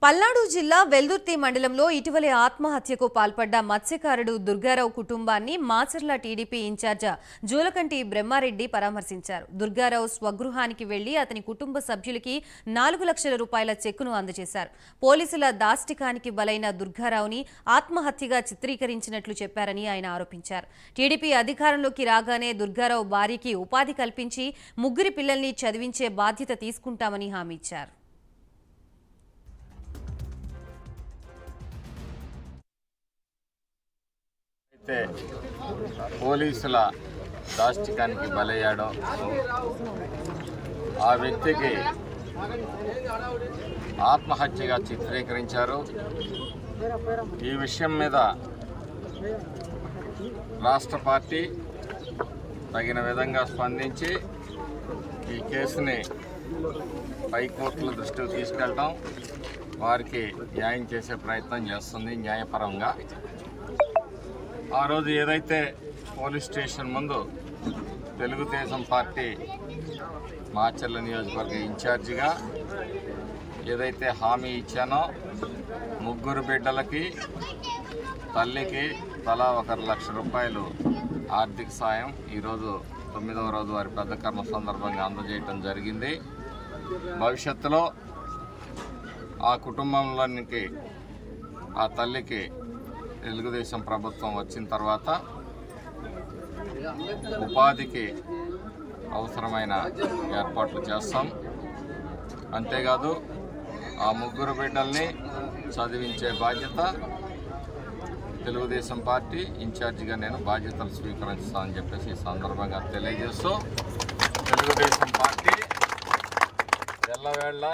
పల్నాడు జిల్లా వెల్దుర్తి మండలంలో ఇటీవలే ఆత్మహత్యకు పాల్పడ్డ మత్స్యకారుడు దుర్గారావు కుటుంబాన్ని మాచర్ల టీడీపీ ఇన్ఛార్జ్ జూలకంటి బ్రహ్మారెడ్డి పరామర్శించారు. దుర్గారావు స్వగృహానికి వెళ్లి అతని కుటుంబ సభ్యులకి 4 లక్షల రూపాయల చెక్కును అందజేశారు. పోలీసుల దాష్టికానికి బలైన దుర్గారావుని ఆత్మహత్యగా చిత్రీకరించినట్లు చెప్పారని ఆయన ఆరోపించారు. టీడీపీ అధికారంలోకి రాగానే దుర్గారావు భార్యకి ఉపాధి కల్పించి 3 పిల్లల్ని చదివించే బాధ్యత తీసుకుంటామని హామీ ఇచ్చారు. పోలీసుల దాష్టికానికి బలయ్యాడో ఆ వ్యక్తికి ఆత్మహత్యగా చిత్రీకరించారు. ఈ విషయం మీద రాష్ట్ర పార్టీ తగిన విధంగా స్పందించి ఈ కేసుని హైకోర్టుల దృష్టికి తీసుకెళ్ళటం, వారికి న్యాయం చేసే ప్రయత్నం చేస్తుంది న్యాయపరంగా. ఆ రోజు ఏదైతే పోలీస్ స్టేషన్ ముందు తెలుగుదేశం పార్టీ మాచర్ల నియోజకవర్గ ఇన్ఛార్జిగా ఏదైతే హామీ ఇచ్చానో 3 బిడ్డలకి తల్లికి తలా 1 లక్ష రూపాయలు ఆర్థిక సాయం ఈరోజు 9వ రోజు వారి పెద్ద కర్మ సందర్భంగా అందజేయటం జరిగింది. భవిష్యత్తులో ఆ కుటుంబంలోనికి ఆ తల్లికి తెలుగుదేశం ప్రభుత్వం వచ్చిన తర్వాత ఉపాధికి అవసరమైన ఏర్పాట్లు చేస్తాం. అంతేకాదు ఆ 3 బిడ్డల్ని చదివించే బాధ్యత తెలుగుదేశం పార్టీ ఇన్ఛార్జిగా నేను బాధ్యతలు స్వీకరిస్తానని చెప్పేసి ఈ సందర్భంగా తెలియజేస్తూ తెలుగుదేశం పార్టీ ఎల్లవేళ